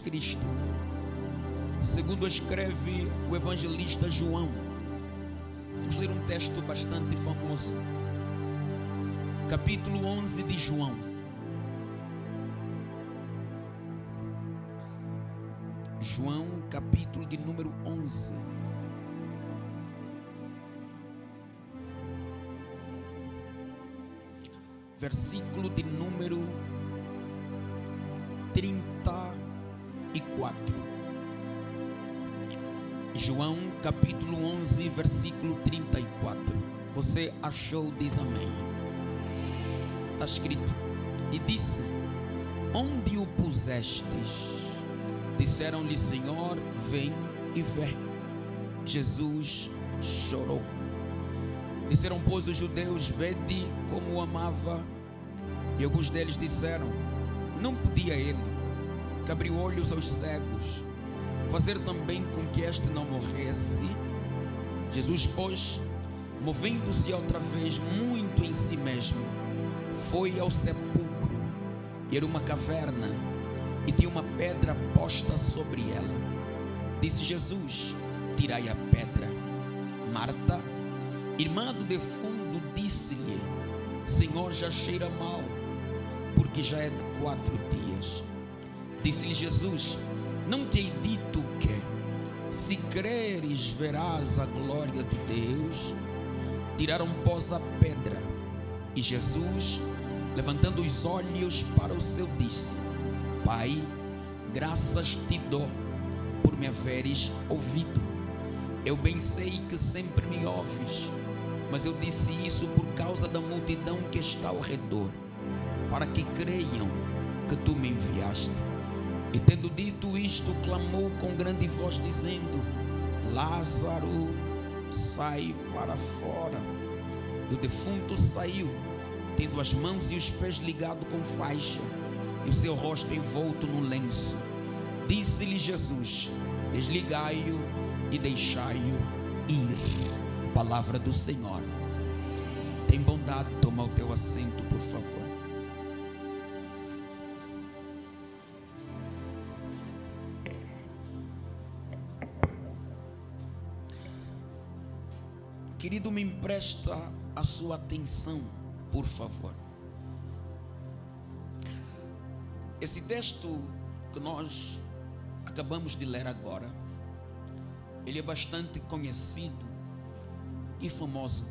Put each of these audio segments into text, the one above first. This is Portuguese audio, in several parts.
Cristo, segundo escreve o evangelista João. Vamos ler um texto bastante famoso, capítulo 11 de João. João, capítulo de número 11. Versículo de número 34. João capítulo 11, versículo 34. Você achou? Diz amém. Está escrito: e disse: onde o pusestes? Disseram-lhe: Senhor, vem e vê. Jesus chorou. Disseram, pois, os judeus: vede como o amava. E alguns deles disseram: não podia ele, que abriu olhos aos cegos, fazer também com que este não morresse? Jesus, pois, movendo-se outra vez muito em si mesmo, foi ao sepulcro. E era uma caverna, e tinha uma pedra posta sobre ela. Disse Jesus: tirai a pedra. Marta, irmã do defunto, disse-lhe: Senhor, já cheira mal, porque já é de 4 dias. Disse-lhe Jesus: não te hei dito que, se creres, verás a glória de Deus? Tiraram, pois, a pedra. E Jesus, levantando os olhos para o céu, disse: Pai, graças te dou por me haveres ouvido. Eu bem sei que sempre me ouves, mas eu disse isso por causa da multidão que está ao redor, para que creiam que tu me enviaste. E tendo dito isto, clamou com grande voz, dizendo: Lázaro, sai para fora. E o defunto saiu, tendo as mãos e os pés ligados com faixa, e o seu rosto envolto no lenço. Disse-lhe Jesus: desligai-o e deixai-o ir. Palavra do Senhor. Tem bondade, toma o teu assento, por favor. Querido, me empresta a sua atenção, por favor. Esse texto que nós acabamos de ler agora, ele é bastante conhecido e famoso.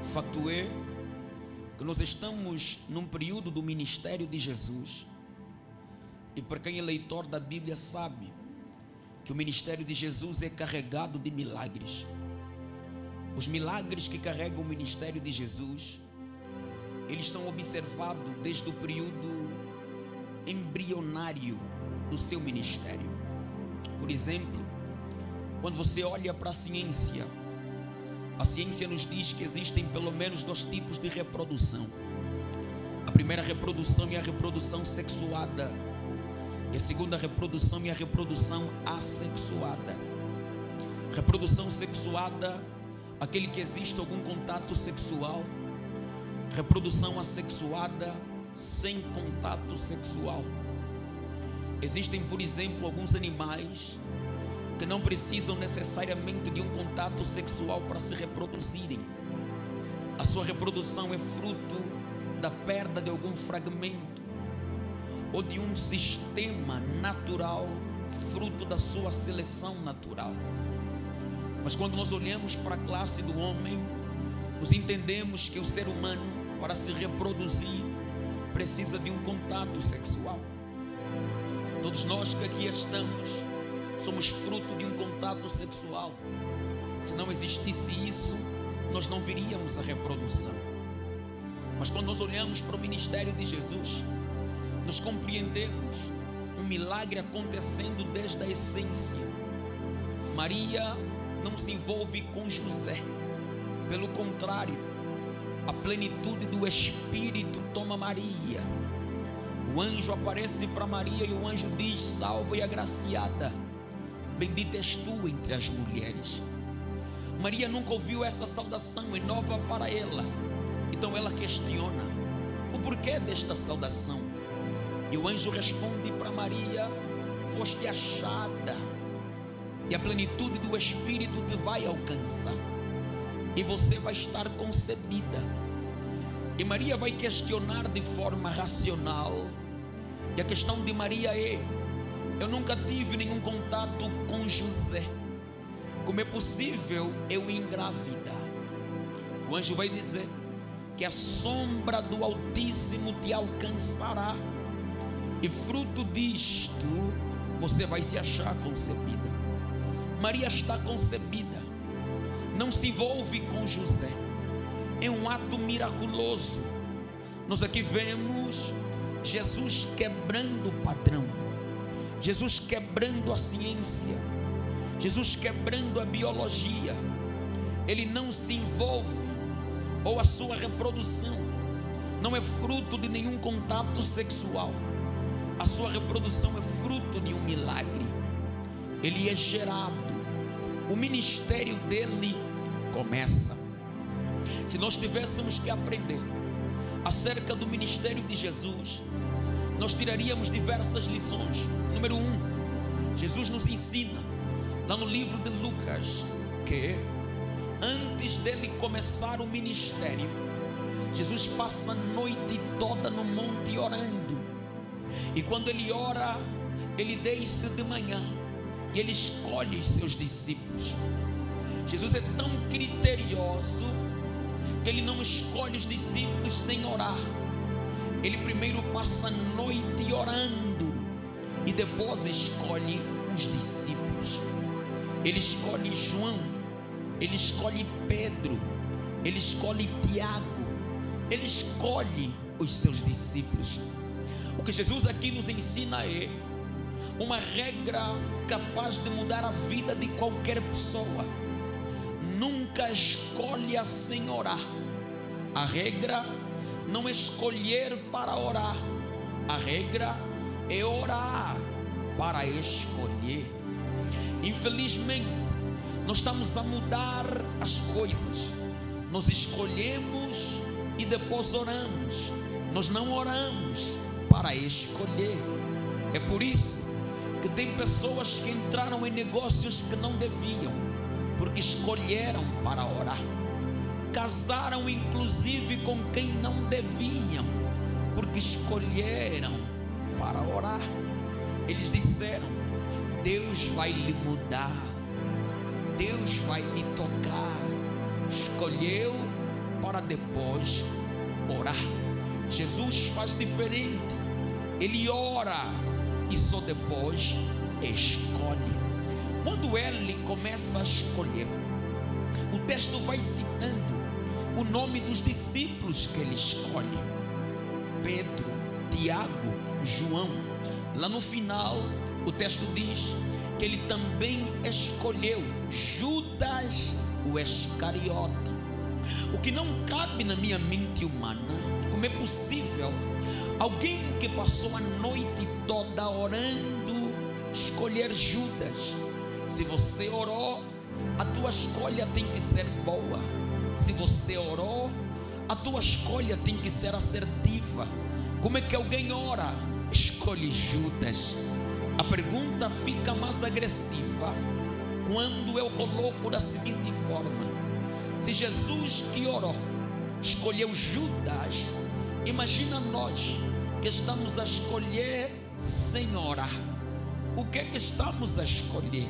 Fato é que nós estamos num período do ministério de Jesus, e para quem é leitor da Bíblia sabe que o ministério de Jesus é carregado de milagres. Os milagres que carregam o ministério de Jesus, eles são observados desde o período embrionário do seu ministério. Por exemplo, quando você olha para a ciência nos diz que existem pelo menos 2 tipos de reprodução. A primeira reprodução é a reprodução sexuada, e a segunda reprodução é a reprodução assexuada. Reprodução sexuada, aquele que existe algum contato sexual. Reprodução assexuada, sem contato sexual. Existem, por exemplo, alguns animais que não precisam necessariamente de um contato sexual para se reproduzirem. A sua reprodução é fruto da perda de algum fragmento ou de um sistema natural, fruto da sua seleção natural. Mas quando nós olhamos para a classe do homem, nós entendemos que o ser humano, para se reproduzir, precisa de um contato sexual. Todos nós que aqui estamos somos fruto de um contato sexual. Se não existisse isso, nós não veríamos a reprodução. Mas quando nós olhamos para o ministério de Jesus, nós compreendemos um milagre acontecendo desde a essência. Maria não se envolve com José, pelo contrário, a plenitude do Espírito toma Maria. O anjo aparece para Maria e o anjo diz: salva e agraciada, bendita és tu entre as mulheres. Maria nunca ouviu essa saudação, é nova para ela. Então ela questiona o porquê desta saudação. E o anjo responde para Maria: foste achada, e a plenitude do Espírito te vai alcançar, e você vai estar concebida. E Maria vai questionar de forma racional. E a questão de Maria é: eu nunca tive nenhum contato com José, como é possível eu engravidar? O anjo vai dizer que a sombra do Altíssimo te alcançará, e fruto disto você vai se achar concebida. Maria está concebida, não se envolve com José, é um ato miraculoso. Nós aqui vemos Jesus quebrando o padrão, Jesus quebrando a ciência, Jesus quebrando a biologia. Ele não se envolve, ou a sua reprodução não é fruto de nenhum contato sexual. A sua reprodução é fruto de um milagre. Ele é gerado, o ministério dele começa. Se nós tivéssemos que aprender acerca do ministério de Jesus, nós tiraríamos diversas lições. Número 1, Jesus nos ensina lá no livro de Lucas que antes dele começar o ministério, Jesus passa a noite toda no monte orando. E quando ele ora, ele desce de manhã e ele escolhe os seus discípulos. Jesus é tão criterioso que ele não escolhe os discípulos sem orar. Ele primeiro passa a noite orando e depois escolhe os discípulos. Ele escolhe João, ele escolhe Pedro, ele escolhe Tiago, ele escolhe os seus discípulos. O que Jesus aqui nos ensina é uma regra capaz de mudar a vida de qualquer pessoa: nunca escolha sem orar. A regra não é escolher para orar, a regra é orar para escolher. Infelizmente, nós estamos a mudar as coisas. Nós escolhemos e depois oramos. Nós não oramos para escolher. É por isso que tem pessoas que entraram em negócios que não deviam, porque escolheram para orar. Casaram inclusive com quem não deviam, porque escolheram para orar. Eles disseram: Deus vai lhe mudar, Deus vai lhe tocar. Escolheu para depois orar. Jesus faz diferente. Ele ora e só depois escolhe. Quando ele começa a escolher, o texto vai citando o nome dos discípulos que ele escolhe: Pedro, Tiago, João. Lá no final o texto diz que ele também escolheu Judas o Iscariote. O que não cabe na minha mente humana: como é possível alguém que passou a noite toda orando escolher Judas? Se você orou, a tua escolha tem que ser boa. Se você orou, a tua escolha tem que ser assertiva. Como é que alguém ora? Escolhe Judas. A pergunta fica mais agressiva quando eu coloco da seguinte forma: se Jesus que orou escolheu Judas, imagina nós que estamos a escolher sem orar. O que é que estamos a escolher?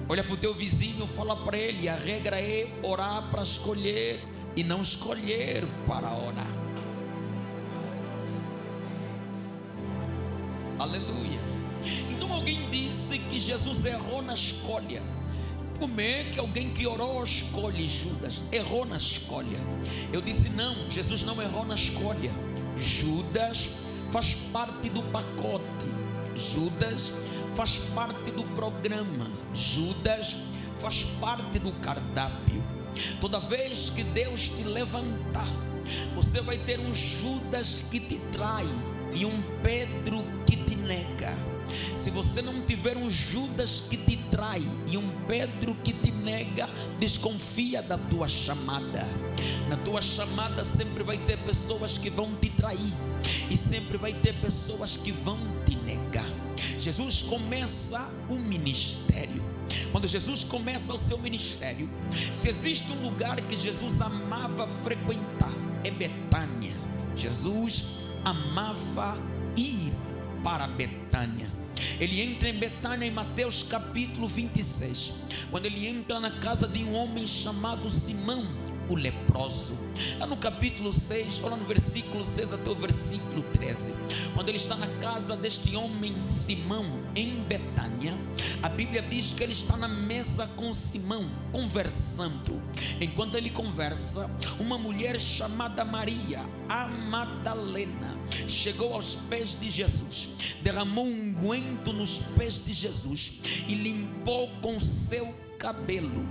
Olha para o teu vizinho, fala para ele: a regra é orar para escolher e não escolher para orar. Aleluia. Então alguém disse que Jesus errou na escolha. Como é que alguém que orou escolhe Judas? Errou na escolha. Eu disse: não, Jesus não errou na escolha. Judas faz parte do pacote. Judas faz parte do programa. Judas faz parte do cardápio. Toda vez que Deus te levantar, você vai ter um Judas que te trai e um Pedro que te nega. Se você não tiver um Judas que te trai e um Pedro que te nega, desconfia da tua chamada. Na tua chamada sempre vai ter pessoas que vão te trair, e sempre vai ter pessoas que vão te negar. Jesus começa o ministério. Quando Jesus começa o seu ministério, se existe um lugar que Jesus amava frequentar, é Betânia. Jesus amava ir para Betânia. Ele entra em Betânia em Mateus capítulo 26, quando ele entra na casa de um homem chamado Simão, o leproso. Lá no capítulo 6, ou lá no versículo 6 até o versículo 13, quando ele está na casa deste homem Simão, em Betânia, a Bíblia diz que ele está na mesa com Simão, conversando. Enquanto ele conversa, uma mulher chamada Maria, a Madalena, chegou aos pés de Jesus, derramou um unguento nos pés de Jesus e limpou com seu cabelo.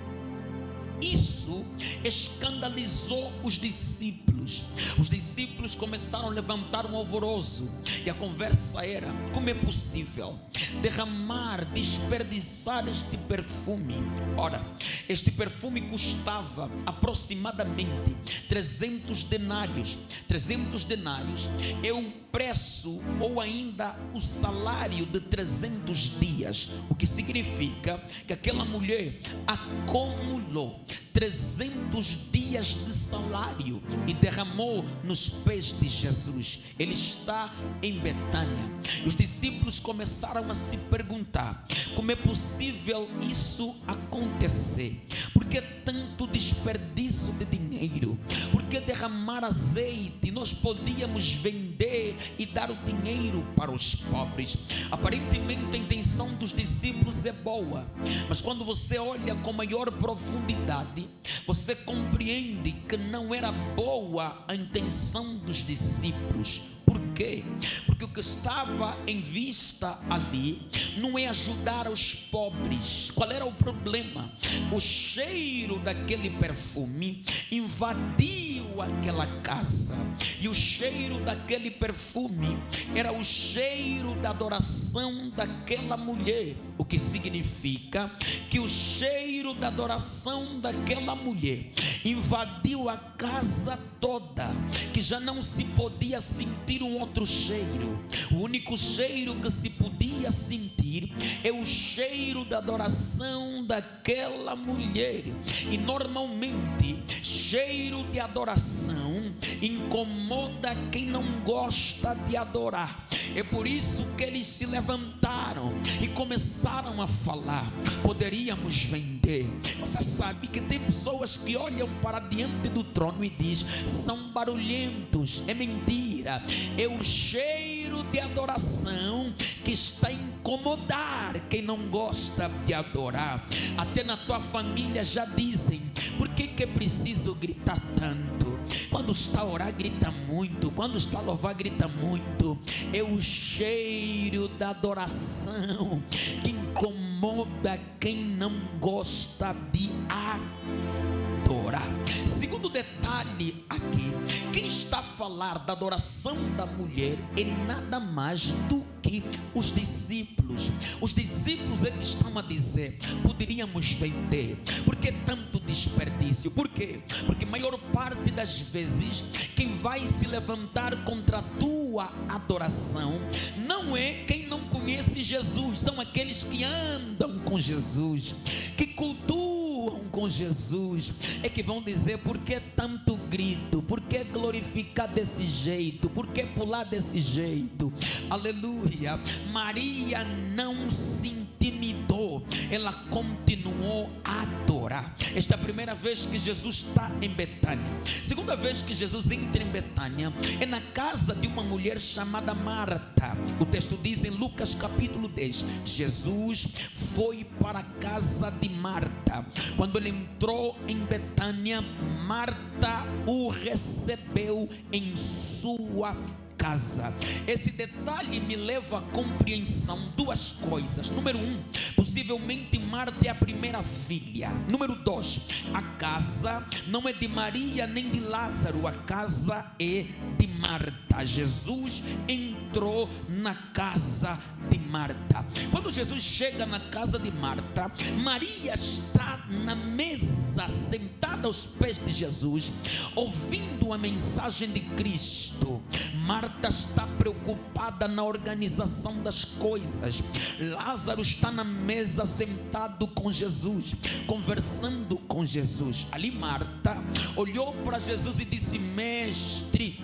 Isso escandalizou os discípulos. Os discípulos começaram a levantar um alvoroço, e a conversa era: como é possível derramar, desperdiçar este perfume? Ora, este perfume custava aproximadamente 300 denários. 300 denários é o preço, ou ainda o salário de 300 dias, o que significa que aquela mulher acumulou 300 dias de salário e derramou nos pés de Jesus. Ele está em Betânia. Os discípulos começaram a se perguntar: como é possível isso acontecer? Por que tanto desperdício de dinheiro? Por que derramar azeite? Nós podíamos vender e dar o dinheiro para os pobres. Aparentemente a intenção dos discípulos é boa, mas quando você olha com maior profundidade, você compreende que não era boa a intenção dos discípulos. Por quê? Porque o que estava em vista ali não é ajudar os pobres. Qual era o problema? O cheiro daquele perfume invadiu aquela casa, e o cheiro daquele perfume era o cheiro da adoração daquela mulher, o que significa que o cheiro da adoração daquela mulher invadiu a casa toda, que já não se podia sentir um outro cheiro. O único cheiro que se podia sentir é o cheiro da adoração daquela mulher. E normalmente cheiro de adoração incomoda quem não gosta de adorar. É por isso que eles se levantaram e começaram a falar: poderíamos vender. Você sabe que tem pessoas que olham para diante do trono e diz: são barulhentos. É mentira. É o cheiro de adoração que está a incomodar quem não gosta de adorar. Até na tua família já dizem: por que é preciso gritar tanto? Quando está a orar, grita muito. Quando está a louvar, grita muito. É o cheiro da adoração que incomoda quem não gosta de adorar. Segundo detalhe aqui, quem está a falar da adoração da mulher é nada mais do que os discípulos. Os discípulos é que estão a dizer: poderíamos vender. Por que tanto desperdício? Por quê? Porque a maior parte das vezes quem vai se levantar contra a tua adoração não é quem não conhece Jesus, são aqueles que andam com Jesus, que cultuam com Jesus, é que vão dizer: por que tanto grito? Por que glorificar desse jeito? Por que pular desse jeito? Aleluia. Maria não se intimidou, ela continuou a adorar. Esta é a primeira vez que Jesus está em Betânia. Segunda vez que Jesus entra em Betânia é na casa de uma mulher chamada Marta. O texto diz em Lucas capítulo 10: Jesus foi para a casa de Marta. Quando ele entrou em Betânia, Marta o recebeu em sua casa. Esse detalhe me leva à compreensão duas coisas. Número 1, possivelmente Marta é a primeira filha. Número 2, a casa não é de Maria nem de Lázaro, a casa é de Marta. Jesus entrou entrou na casa de Marta. Quando Jesus chega na casa de Marta, Maria está na mesa, sentada aos pés de Jesus, ouvindo a mensagem de Cristo. Marta está preocupada na organização das coisas. Lázaro está na mesa, sentado com Jesus, conversando com Jesus. Ali Marta olhou para Jesus e disse: Mestre,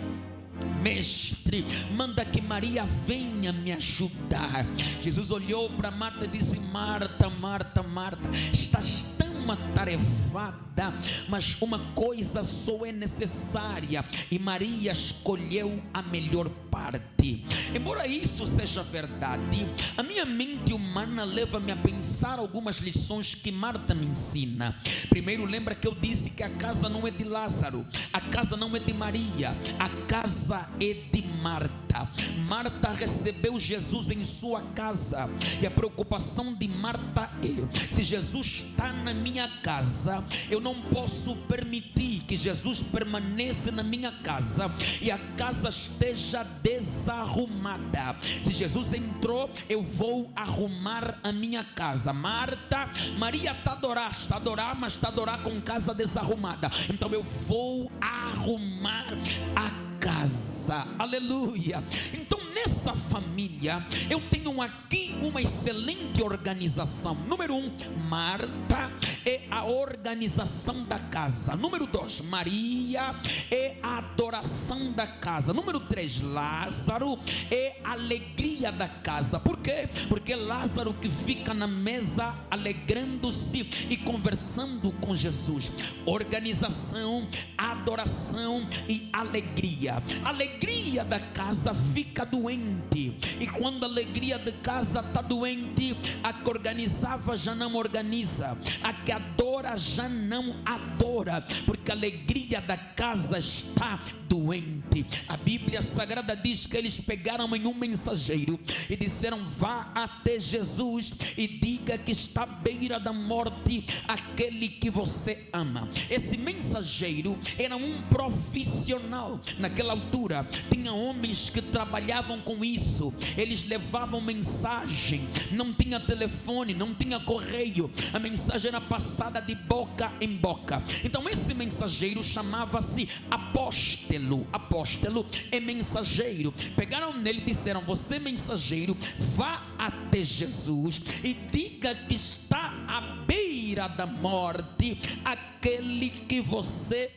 manda que Maria venha me ajudar. Jesus olhou para Marta e disse: Marta, estás tão atarefada, mas uma coisa só é necessária, e Maria escolheu a melhor parte. Embora isso seja verdade, a minha mente humana leva-me a pensar algumas lições que Marta me ensina. Primeiro, lembra que eu disse que a casa não é de Lázaro, a casa não é de Maria, a casa é de Marta. Marta recebeu Jesus em sua casa, e a preocupação de Marta é: se Jesus está na minha casa, eu não posso permitir que Jesus permaneça na minha casa e a casa esteja desarrumada. Se Jesus entrou, eu vou arrumar a minha casa. Maria está a adorar, mas está a adorar com casa desarrumada. Então eu vou arrumar a casa. Aleluia. Então nessa família eu tenho aqui uma excelente organização. Número 1, Marta é a organização da casa. Número 2, Maria é a adoração da casa. Número 3, Lázaro é a alegria da casa. Por quê? Porque Lázaro que fica na mesa alegrando-se e conversando com Jesus. Organização, adoração e alegria. A alegria da casa fica doente, e quando a alegria da casa está doente, a que organizava já não organiza, a que adora já não adora, porque a alegria da casa está doente. A Bíblia Sagrada diz que eles pegaram em um mensageiro e disseram: vá até Jesus e diga que está à beira da morte aquele que você ama. Esse mensageiro era um profissional. Naquela altura tinha homens que trabalhavam com isso. Eles levavam mensagem, não tinha telefone, não tinha correio, a mensagem era passada de boca em boca. Então esse mensageiro chamava-se apóstolo. Apóstolo é mensageiro. Pegaram nele e disseram: você mensageiro, vá até Jesus e diga que está à beira da morte aquele que você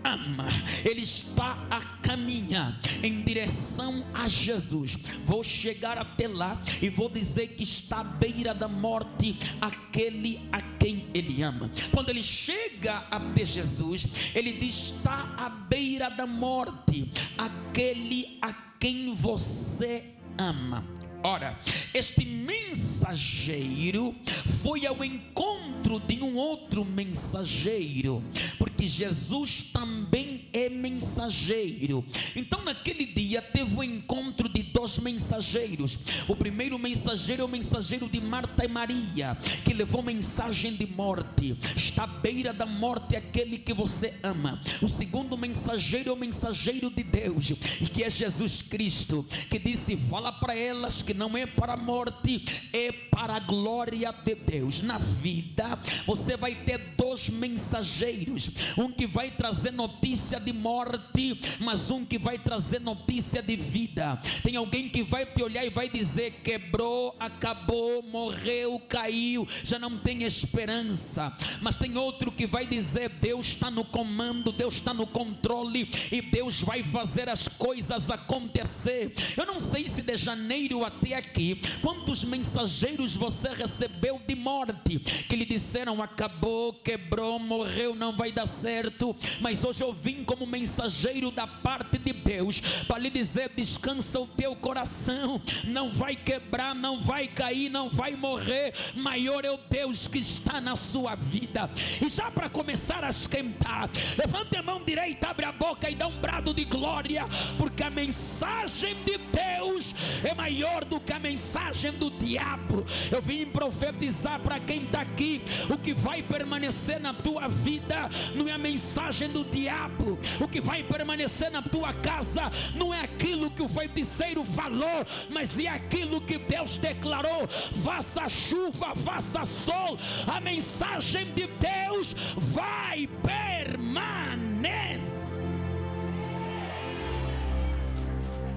ama. Ele está a caminhar em direção a Jesus. Vou chegar até lá e vou dizer que está à beira da morte aquele a quem ele ama. Quando ele chega até Jesus, ele diz: está à beira da morte aquele a quem você ama. Ora, este mensageiro foi ao encontro de um outro mensageiro, porque Jesus também é mensageiro. Então naquele dia teve o encontro de dois mensageiros. O primeiro mensageiro é o mensageiro de Marta e Maria, que levou mensagem de morte. Está à beira da morte aquele que você ama. O segundo mensageiro é o mensageiro de Deus, e que é Jesus Cristo, que disse: fala para elas que não é para a morte, é para a glória de Deus. Na vida você vai ter dois mensageiros, um que vai trazer notícia de morte, mas um que vai trazer notícia de vida. Tem alguém que vai te olhar e vai dizer: quebrou, acabou, morreu, caiu, já não tem esperança. Mas tem outro que vai dizer: Deus está no comando, Deus está no controle, e Deus vai fazer as coisas acontecer. Eu não sei se de janeiro até aqui, quantos mensageiros você recebeu de morte, que lhe disseram: acabou, quebrou, morreu, não vai dar certo. Mas hoje eu vim como mensageiro da parte de Deus para lhe dizer: descansa o teu coração, não vai quebrar, não vai cair, não vai morrer. Maior é o Deus que está na sua vida. E já para começar a esquentar, levante a mão direita, abre a boca e dá um brado de glória, porque a mensagem de Deus é maior do que a mensagem do diabo. Eu vim profetizar para quem está aqui: o que vai permanecer na tua vida não é a mensagem do diabo. O que vai permanecer na tua casa não é aquilo que o feiticeiro falou, mas é aquilo que Deus declarou. Faça chuva, faça sol, a mensagem de Deus vai permanecer.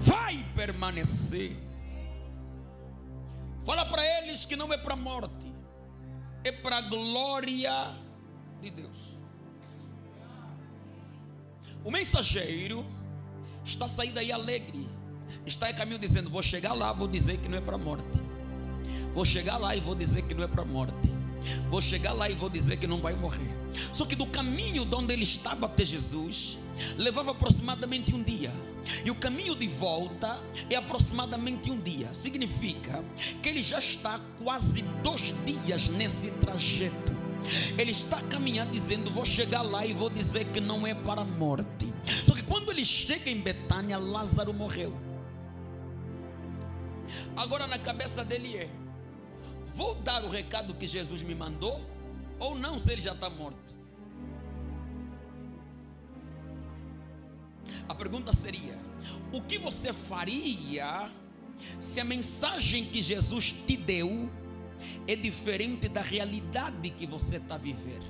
Vai permanecer. Fala para eles que não é para a morte, é para a glória de Deus. O mensageiro está saindo aí alegre, está em caminho dizendo: vou chegar lá, vou dizer que não é para a morte. Vou chegar lá e vou dizer que não é para a morte. Vou chegar lá e vou dizer que não vai morrer. Só que do caminho de onde ele estava até Jesus levava aproximadamente um dia, e o caminho de volta é aproximadamente um dia. Significa que ele já está quase 2 dias nesse trajeto. Ele está caminhando dizendo: vou chegar lá e vou dizer que não é para a morte. Só que quando ele chega em Betânia, Lázaro morreu. Agora na cabeça dele é: vou dar o recado que Jesus me mandou ou não, se ele já está morto? A pergunta seria: o que você faria se a mensagem que Jesus te deu é diferente da realidade que você está vivendo?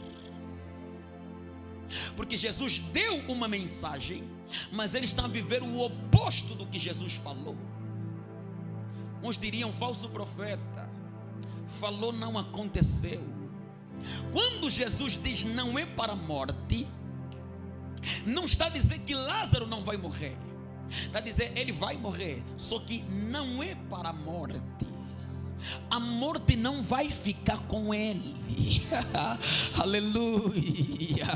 Porque Jesus deu uma mensagem, mas ele está a viver o oposto do que Jesus falou. Uns diriam: falso profeta, falou, não aconteceu. Quando Jesus diz não é para a morte, não está a dizer que Lázaro não vai morrer, está a dizer ele vai morrer, só que não é para a morte. A morte não vai ficar com ele. Aleluia.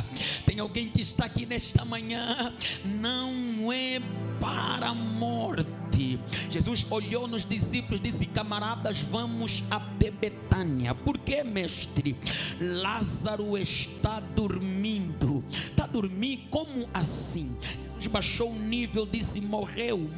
Tem alguém que está aqui nesta manhã: não é para a morte. Jesus olhou nos discípulos e disse: camaradas, vamos até Betânia. Por que, mestre? Lázaro está dormindo. Está dormindo? Como assim? Baixou o nível, disse: morreu,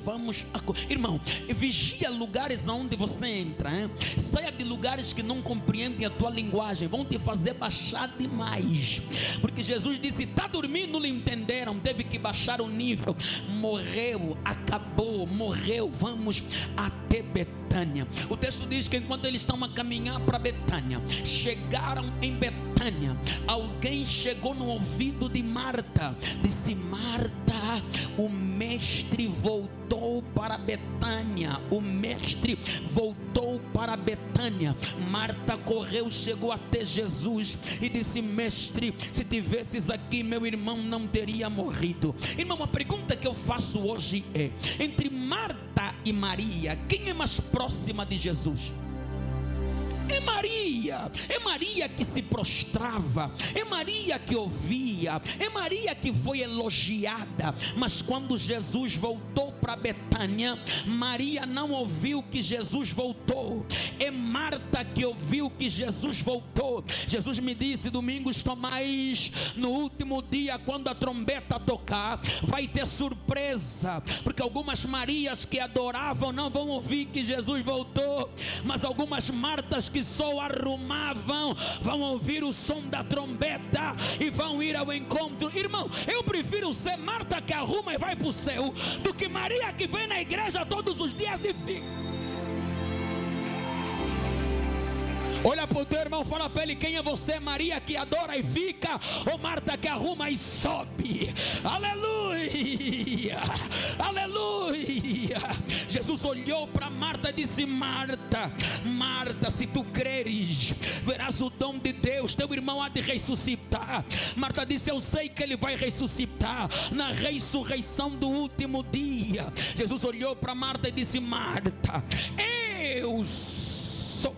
vamos. Irmão, vigia lugares onde você entra, hein? Saia de lugares que não compreendem a tua linguagem, vão te fazer baixar demais. Porque Jesus disse: está dormindo, não entenderam, teve que baixar o nível. Morreu, acabou, morreu, vamos até Betânia. O texto diz que enquanto eles estão a caminhar para Betânia, chegaram em Betânia. Alguém chegou no ouvido de Marta, disse: Marta, o mestre voltou para Betânia. O mestre voltou para Betânia. Marta correu, chegou até Jesus e disse: mestre, se tivesses aqui, meu irmão não teria morrido. Irmão, a pergunta que eu faço hoje é: entre Marta e Maria, quem é mais próxima de Jesus? É Maria que se prostrava, é Maria que ouvia, é Maria que foi elogiada. Mas quando Jesus voltou para Betânia, Maria não ouviu que Jesus voltou, é Marta que ouviu que Jesus voltou. Jesus me disse: Domingos Tomás, no último dia, quando a trombeta tocar, vai ter surpresa, porque algumas Marias que adoravam não vão ouvir que Jesus voltou, mas algumas Martas que só arrumavam vão ouvir o som da trombeta e vão ir ao encontro. Irmão, eu prefiro ser Marta que arruma e vai para o céu do que Maria que vem na igreja todos os dias e fica. Olha para o teu irmão, fala para ele: quem é você? Maria que adora e fica, ou Marta que arruma e sobe? Aleluia, aleluia. Jesus olhou para Marta e disse: Marta, Marta, se tu creres, verás o dom de Deus, teu irmão há de ressuscitar. Marta disse: eu sei que ele vai ressuscitar na ressurreição do último dia. Jesus olhou para Marta e disse: Marta, eu sou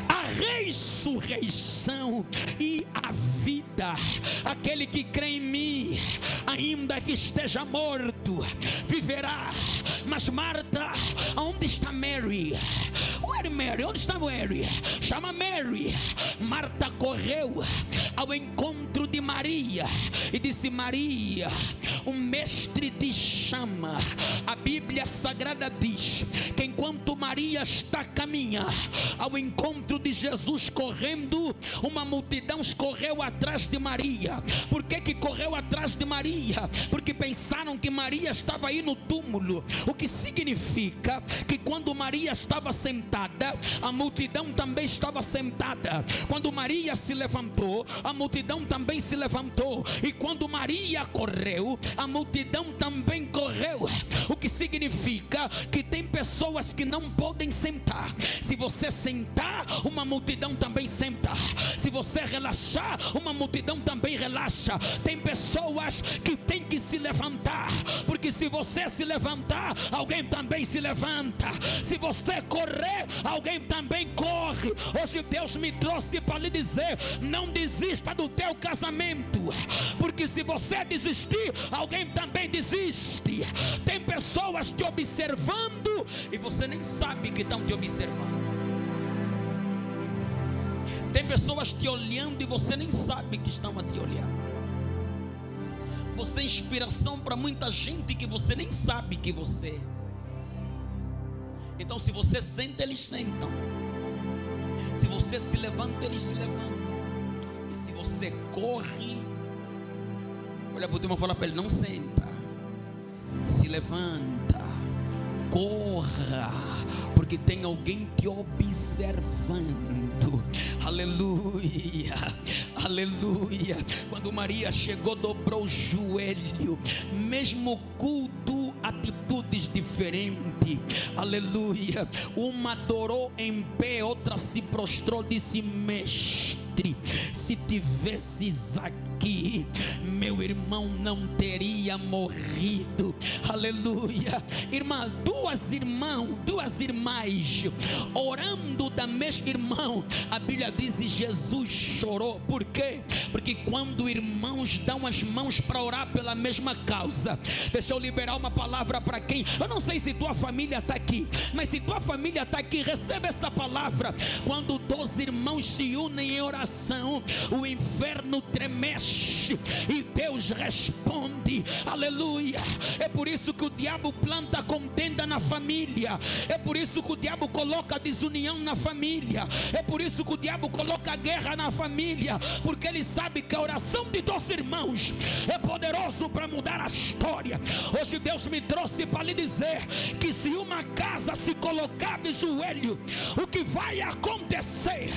a ressurreição e a vida. Aquele que crê em mim, ainda que esteja morto, viverá. Mas Marta, onde está Mary? Where Mary? Onde está Mary? Chama Mary. Marta correu ao encontro de Maria e disse: Maria, o mestre te chama. A Bíblia Sagrada diz que enquanto Maria está a caminhar ao encontro de Jesus correndo, uma multidão correu atrás de Maria. Por que correu atrás de Maria? Porque pensaram que Maria estava aí no túmulo, o que significa que quando Maria estava sentada, a multidão também estava sentada. Quando Maria se levantou, a multidão também se levantou. E quando Maria correu, a multidão também correu. O que significa que tem pessoas que não podem sentar. Se você sentar, uma multidão também senta. Se você relaxar, uma multidão também relaxa. Tem pessoas que têm que se levantar, porque se você se levantar, alguém também se levanta. Se você correr, alguém também corre. Hoje Deus me trouxe para lhe dizer: não desista do teu casamento, porque se você desistir, alguém também desiste. Tem pessoas te observando e você nem sabe que estão te observando. Tem pessoas te olhando e você nem sabe que estão a te olhar. Você é inspiração para muita gente que você nem sabe que você é. Então, se você senta, eles sentam. Se você se levanta, eles se levantam. E se você corre, olha para o teu irmão e fala para ele: não senta, se levanta, corra, porque tem alguém te observando. Aleluia, aleluia. Quando Maria chegou, dobrou o joelho, mesmo culto, atitudes diferentes. Aleluia. Uma adorou em pé, outra se prostrou, disse: mestre, se tivesses aqui, meu irmão não teria morrido. Aleluia. Irmã, duas irmãs orando da mesma irmão. A Bíblia diz: Jesus chorou. Por quê? Porque quando irmãos dão as mãos para orar pela mesma causa, deixa eu liberar uma palavra para quem, eu não sei se tua família está aqui, mas se tua família está aqui, recebe essa palavra. Quando 12 irmãos se unem em oração, o inferno tremece e Deus responde. Aleluia. É por isso que o diabo planta contenda na família. É por isso que o diabo coloca desunião na família. É por isso que o diabo coloca guerra na família, porque ele sabe que a oração de 12 irmãos é poderoso para mudar a história. Hoje Deus me trouxe para lhe dizer que se uma casa se colocar de joelho, o que vai acontecer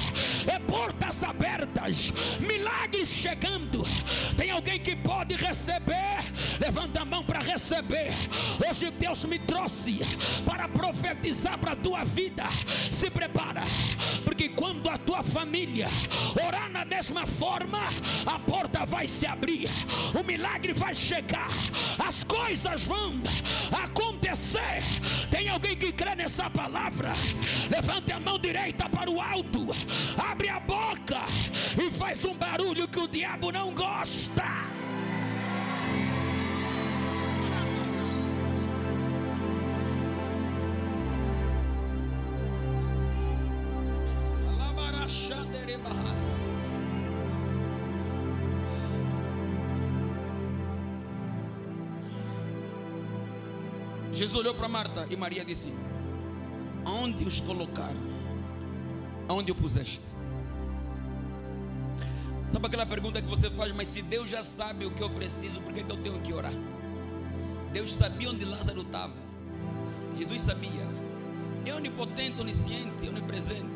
é portas abertas, milagres chegando. Tem alguém que pode receber? Levanta a mão para receber. Hoje Deus me trouxe para profetizar para a tua vida. Se prepara, porque quando a tua família orar na mesma forma, a porta vai se abrir, o milagre vai chegar, as coisas vão acontecer. Tem alguém que crê nessa palavra? Levante a mão direita para o alto, abre a boca e faz um barulho que o diabo não gosta. Jesus olhou para Marta e Maria disse: aonde os colocaram? Aonde o puseste? Sabe aquela pergunta que você faz: mas se Deus já sabe o que eu preciso, por que eu tenho que orar? Deus sabia onde Lázaro estava. Jesus sabia. É onipotente, onisciente, onipresente,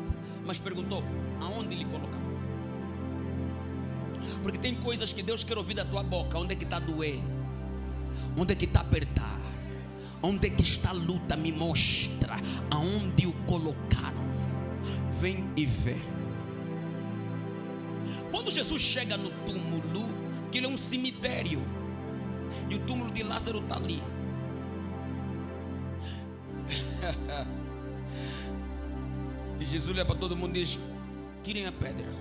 mas perguntou: aonde lhe colocaram? Porque tem coisas que Deus quer ouvir da tua boca. Onde é que está a doer? Onde é que está a apertar? Onde é que está a luta? Me mostra aonde o colocaram. Vem e vê. Quando Jesus chega no túmulo, que ele é um cemitério, e o túmulo de Lázaro está ali. E Jesus olha para todo mundo e diz: tirem a pedra.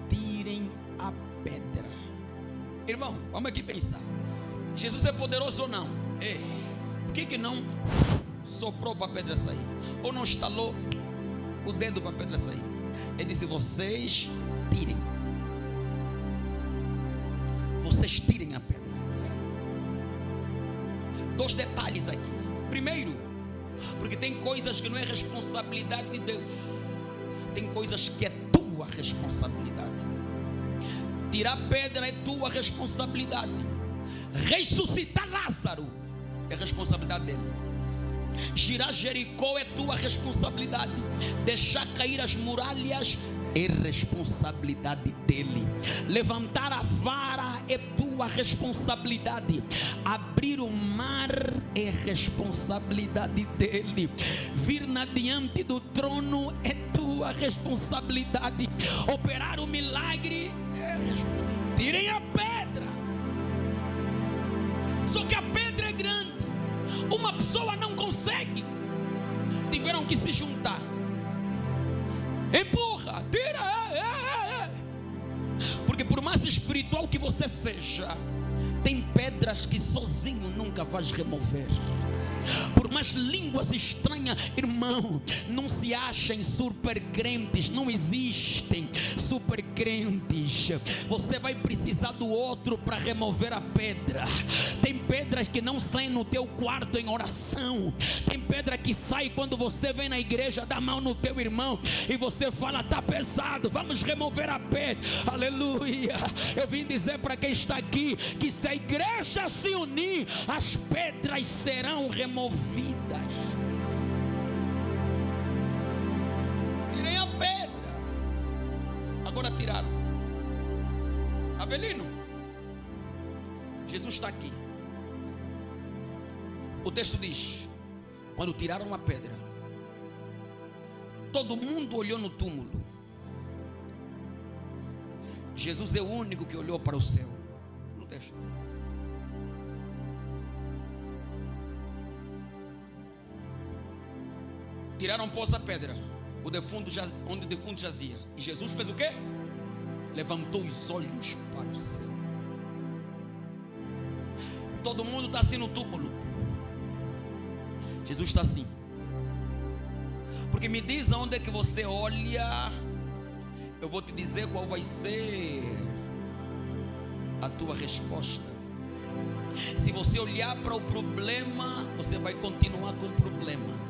Tirem a pedra. Irmão, vamos aqui pensar. Jesus é poderoso ou não? É. Por que não soprou para a pedra sair? Ou não estalou o dedo para a pedra sair? Ele disse: vocês tirem. vocês tirem a pedra. Dois detalhes aqui. Primeiro, porque tem coisas que não é responsabilidade de Deus, tem coisas que é tua responsabilidade. Tirar pedra é tua responsabilidade. Ressuscitar Lázaro é responsabilidade dele. Girar Jericó é tua responsabilidade. Deixar cair as muralhas é responsabilidade dele. Levantar a vara é tua responsabilidade. Abrir o mar é responsabilidade dele. Vir na diante do trono é tua responsabilidade. Operar o milagre é responsabilidade. Tirem a pedra. Só que a pedra é grande. Uma pessoa não consegue. Tiveram que se juntar. Empurra, tira. Porque por mais espiritual que você seja, tem pedras que sozinho nunca vais remover. Por mais línguas estranhas, irmão, não se achem super crentes. Não existem super crentes. Você vai precisar do outro para remover a pedra. Tem pedras que não saem no teu quarto em oração. Tem pedra que sai quando você vem na igreja, dá mão no teu irmão e você fala: está pesado, vamos remover a pedra. Aleluia. Eu vim dizer para quem está aqui que se a igreja se unir, as pedras serão removidas. Tirei a pedra. Agora tiraram. Avelino, Jesus está aqui. O texto diz: quando tiraram a pedra, todo mundo olhou no túmulo. Jesus é o único que olhou para o céu. No texto. Tiraram pós a pedra, onde o defunto jazia. E Jesus fez o quê? Levantou os olhos para o céu. Todo mundo está assim no túmulo. Jesus está assim. Porque me diz aonde é que você olha, eu vou te dizer qual vai ser a tua resposta. Se você olhar para o problema, você vai continuar com o problema.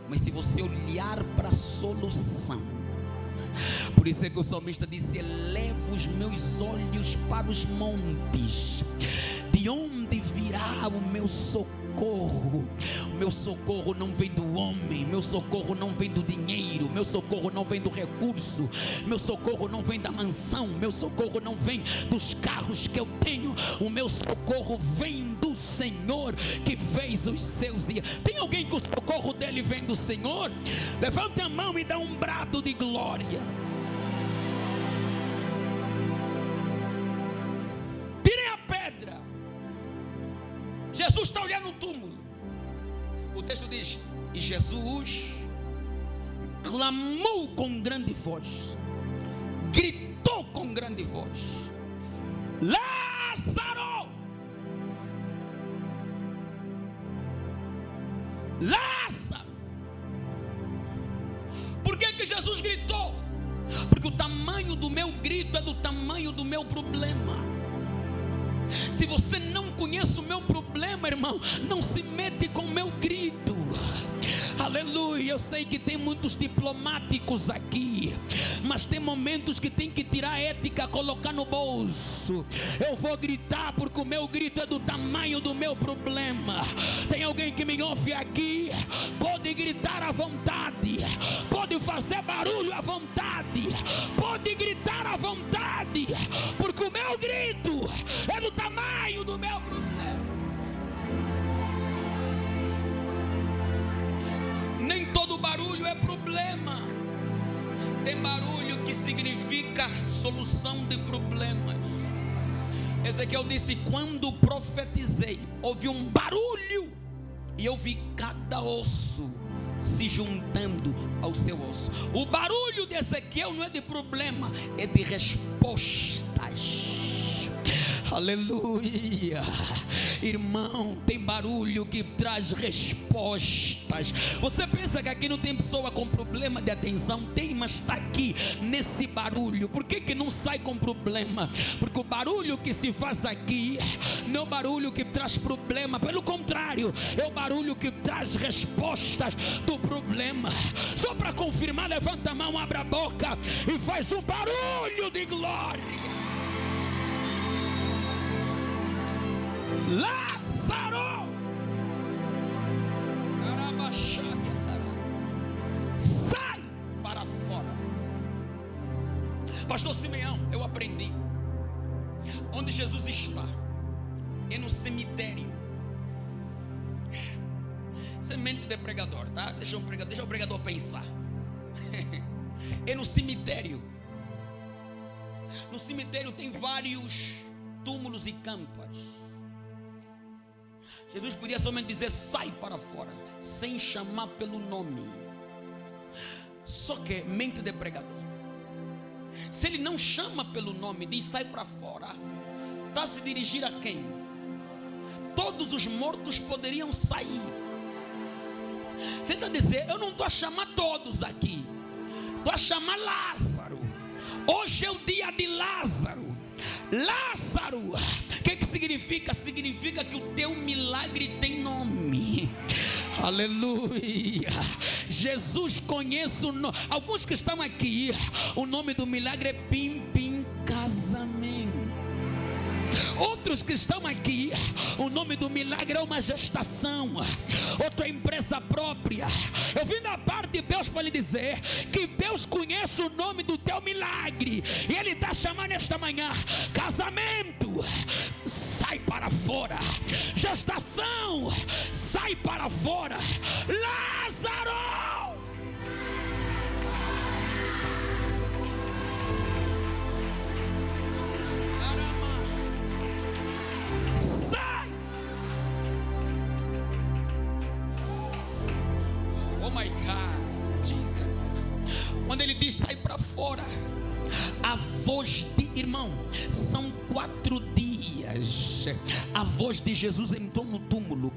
Mas se você olhar para a solução, por isso é que o salmista disse: elevo os meus olhos para os montes, de onde virá o meu socorro? O meu socorro não vem do homem, meu socorro não vem do dinheiro, meu socorro não vem do recurso, meu socorro não vem da mansão, meu socorro não vem dos carros que eu tenho. O meu socorro vem do Senhor que fez os seus. Tem alguém que o socorro dele vem do Senhor? Levante a mão e dá um brado de glória. Tirem a pedra. Jesus está olhando no túmulo. O texto diz: e Jesus clamou com grande voz, gritou com grande voz: Lázaro, Lázaro. Por que Jesus gritou? Porque o tamanho do meu grito é do tamanho do meu problema. Se você não conhece o meu problema, irmão, não se mete com o meu grito. Aleluia. Eu sei que tem muitos diplomáticos aqui, mas tem momentos que tem que tirar a ética, colocar no bolso. Eu vou gritar porque o meu grito é do tamanho do meu problema. Tem alguém que me ouve aqui? Pode gritar à vontade, pode fazer barulho à vontade, pode gritar à vontade, porque o meu grito é do tamanho do meu problema. Nem todo barulho é problema. Tem barulho que significa solução de problemas. Ezequiel disse: quando profetizei, houve um barulho e eu vi cada osso se juntando ao seu osso. O barulho de Ezequiel não é de problema, é de respostas. Aleluia. Irmão, tem barulho que traz respostas. Você pensa que aqui não tem pessoa com problema de atenção? Tem, mas está aqui nesse barulho. Por que não sai com problema? Porque o barulho que se faz aqui não é o barulho que traz problema, pelo contrário, é o barulho que traz respostas do problema. Só para confirmar, levanta a mão, abre a boca e faz um barulho de glória. Lázaro, sai para fora. Pastor Simeão, eu aprendi. Onde Jesus está é no cemitério. Semente de pregador, tá? Deixa o pregador pensar. É no cemitério. No cemitério tem vários túmulos e campas. Jesus podia somente dizer: sai para fora, sem chamar pelo nome. Só que mente de pregador, se ele não chama pelo nome, diz sai para fora, está a se dirigir a quem? Todos os mortos poderiam sair. Tenta dizer: eu não estou a chamar todos aqui, estou a chamar Lázaro. Hoje é o dia de Lázaro. Lázaro, o que significa? Significa que o teu milagre tem nome. Aleluia. Jesus conhece o nome. Alguns que estão aqui, o nome do milagre é Pim Pim Casamento. Outros que estão aqui, o nome do milagre é uma gestação, outra empresa própria. Eu vim da parte de Deus para lhe dizer que Deus conhece o nome do teu milagre, e Ele está chamando esta manhã: casamento, sai para fora. Gestação, sai para fora. Lázaro, sai. Oh my God, Jesus. Quando ele diz sai para fora, a voz de, irmão, são 4 dias. A voz de Jesus entrou no túmulo,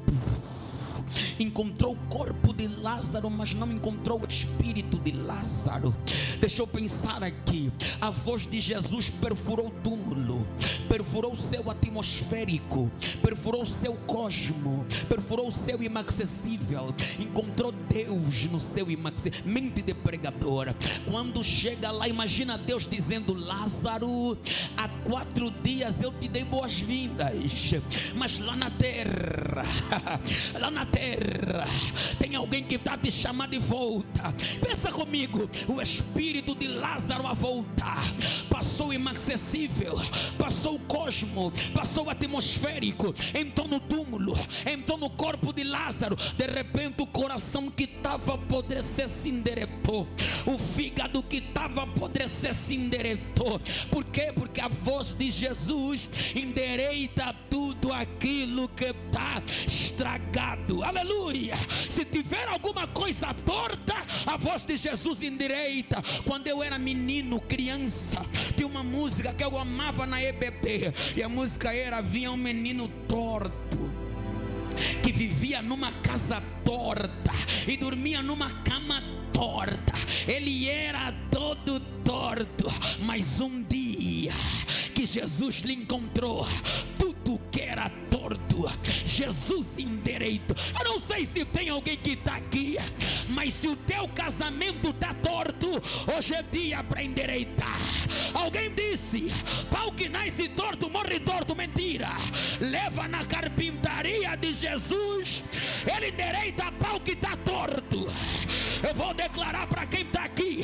encontrou o corpo de Lázaro, mas não encontrou o espírito de Lázaro. Deixa eu pensar aqui. A voz de Jesus perfurou o túmulo, perfurou o céu atmosférico, perfurou o céu cosmo, perfurou o céu inacessível, encontrou Deus no céu inacessível. Mente de pregadora. Quando chega lá, imagina Deus dizendo: Lázaro, há 4 dias eu te dei boas-vindas, mas lá na terra tem alguém que está te chamando de volta. Pensa comigo, o espírito de Lázaro a voltar. Passou o inacessível, passou o cosmo, passou o atmosférico, entrou no túmulo, entrou no corpo de Lázaro. De repente o coração que estava a apodrecer se endireitou, o fígado que estava a apodrecer se endireitou. Por quê? Porque a voz de Jesus endireita tudo aquilo que está estragado. Aleluia. Se tiver alguma coisa torta, a voz de Jesus endireita. Quando eu era menino, criança, tinha uma música que eu amava na EBT, e a música era: vinha um menino torto que vivia numa casa torta e dormia numa cama torta. Ele era todo torto, mas um dia que Jesus lhe encontrou, tudo que era torto, Jesus endireitou. Eu não sei se tem alguém que está aqui, mas se o teu casamento está torto, hoje é dia para endireitar. Alguém disse: pau que nasce torto morre torto. Mentira. Leva na carpintaria de Jesus, Ele endireita pau que está torto. Eu vou declarar para quem está aqui: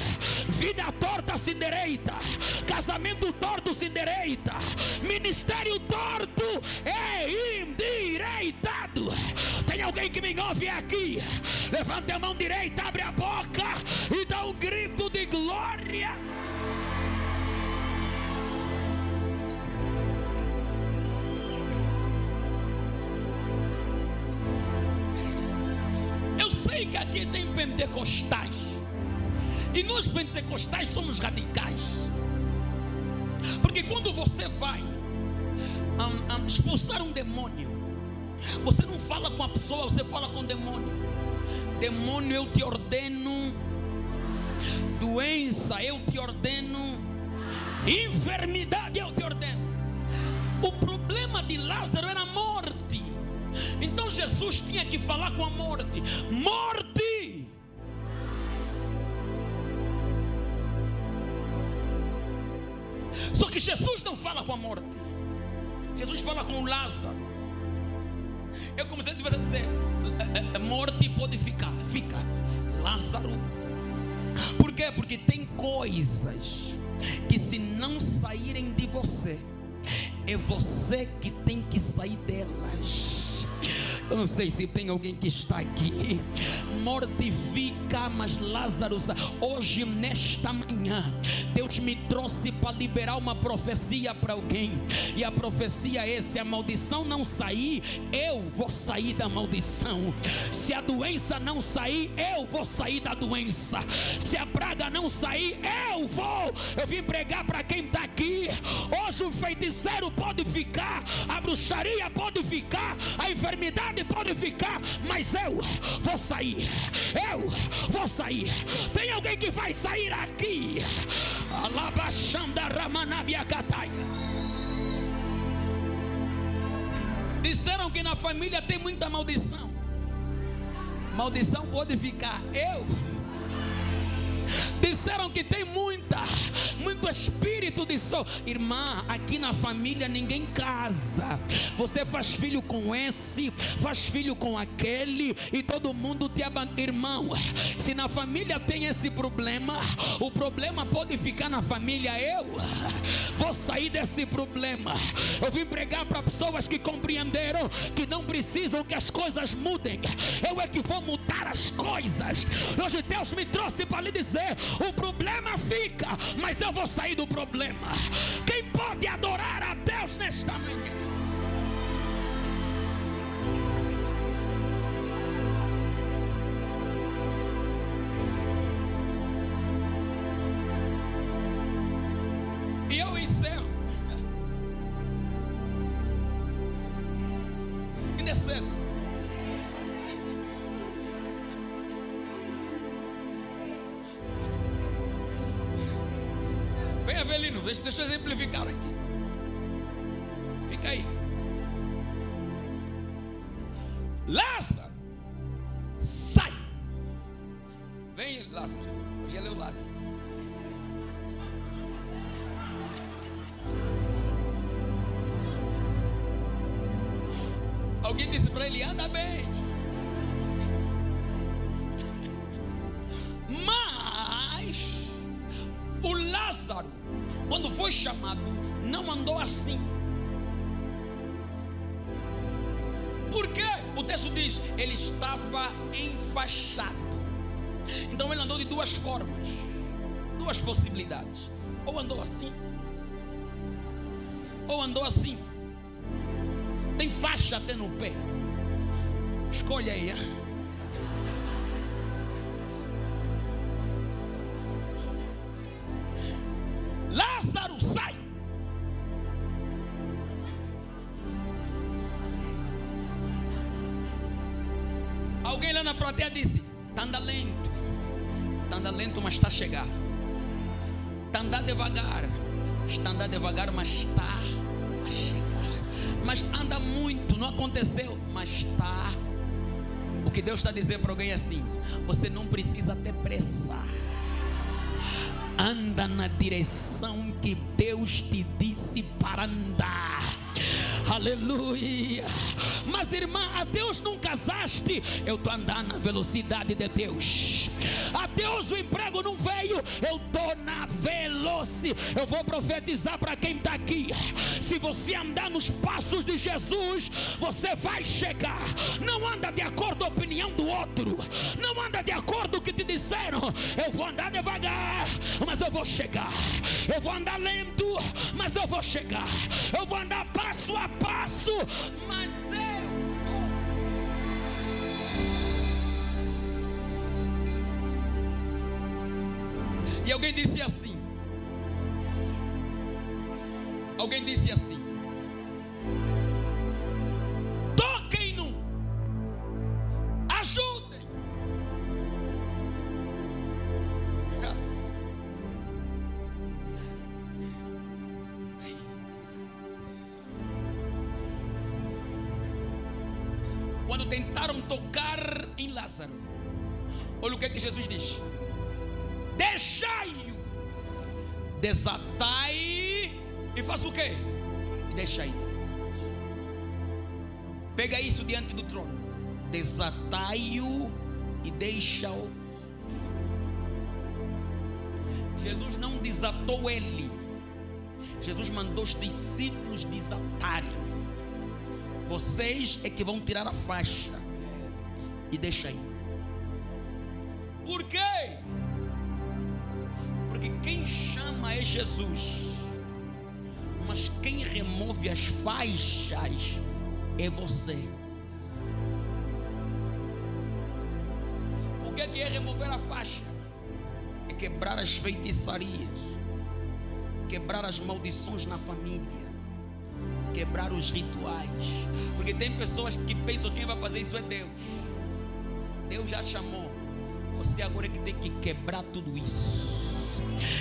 vida torta se endireita, casamento torto se endireita, ministério torto é endireitado. Tem alguém que me ouve aqui? Levante a mão direita, abre a boca e dá um grito de glória. Eu sei que aqui tem pentecostais, e nós pentecostais somos radicais, porque quando você vai expulsar um demônio, você não fala com a pessoa, você fala com o demônio. Demônio, eu te ordeno. Doença, eu te ordeno. Enfermidade, eu te ordeno. O problema de Lázaro era a morte. Então Jesus tinha que falar com a morte. Morte! Só que Jesus não fala com a morte. Jesus fala com o Lázaro. É como se ele tivesse a dizer: morte pode ficar, fica. Lázaro. Por quê? Porque tem coisas que, se não saírem de você, é você que tem que sair delas. Eu não sei se tem alguém que está aqui. Mortifica, mas Lázaro, hoje nesta manhã, Deus me trouxe para liberar uma profecia para alguém. E a profecia é: se a maldição não sair, eu vou sair da maldição. Se a doença não sair, eu vou sair da doença. Se a praga não sair, eu vou. Eu vim pregar para quem está aqui. Hoje o feiticeiro pode ficar, a bruxaria pode ficar, a enfermidade pode ficar, mas eu vou sair. Eu vou sair. Tem alguém que vai sair aqui? Disseram que na família tem muita maldição. Maldição pode ficar. Disseram que tem muito espírito de sol. Irmã, aqui na família ninguém casa. Você faz filho com esse, faz filho com aquele, e todo mundo te abandona. Irmão, se na família tem esse problema, o problema pode ficar na família. Eu vou sair desse problema. Eu vim pregar para pessoas que compreenderam que não precisam que as coisas mudem. Eu é que vou mudar as coisas. Hoje Deus me trouxe para lhe dizer: o problema fica, mas eu vou sair do problema. Quem pode adorar a Deus nesta manhã? E eu encerro. Ainda é cedo. Vem, Avelino, deixa eu exemplificar aqui. Fica aí. Lázaro, sai. Vem, Lázaro. Hoje ele é o Lázaro. Alguém disse para ele: anda bem. Mas o Lázaro, quando foi chamado, não andou assim. Por quê? O texto diz: ele estava enfaixado. Então ele andou de duas formas, duas possibilidades. Ou andou assim, ou andou assim. Tem faixa até no pé. Escolha aí, hein? Lázaro, sai. Alguém lá na plateia disse: tá andando lento, mas está a chegar. Está andando devagar, está andando devagar, mas está a chegar. Mas anda muito, não aconteceu, mas está. O que Deus está dizendo para alguém é assim: você não precisa ter pressa. Anda na direção que Deus te disse para andar. Aleluia. Mas irmã, a Deus não casaste. Eu estou andando na velocidade de Deus. A Deus o emprego não veio. Eu estou na velocidade. Eu vou profetizar para quem está aqui: se você andar nos passos de Jesus, você vai chegar. Não anda de acordo com a opinião do outro. Não anda de acordo com o que te disseram. Eu vou andar devagar, mas eu vou chegar. Eu vou andar lento, mas eu vou chegar. Eu vou andar passo a passo, mas eu vou. E alguém disse assim: Toquem-no, ajudem. Quando tentaram tocar em Lázaro, olha o que é que Jesus diz: deixai-o, desatai e faça o quê? E deixai. Pega isso diante do trono. Desatai-o e deixa-o ir. Jesus não desatou ele. Jesus mandou os discípulos desatarem. Vocês é que vão tirar a faixa e deixa aí. Por quê? Porque quem chama é Jesus, mas quem remove as faixas é você. O que é remover a faixa? É quebrar as feitiçarias, quebrar as maldições na família, quebrar os rituais. Porque tem pessoas que pensam que quem vai fazer isso é Deus. Deus já chamou. Você agora é que tem que quebrar tudo isso.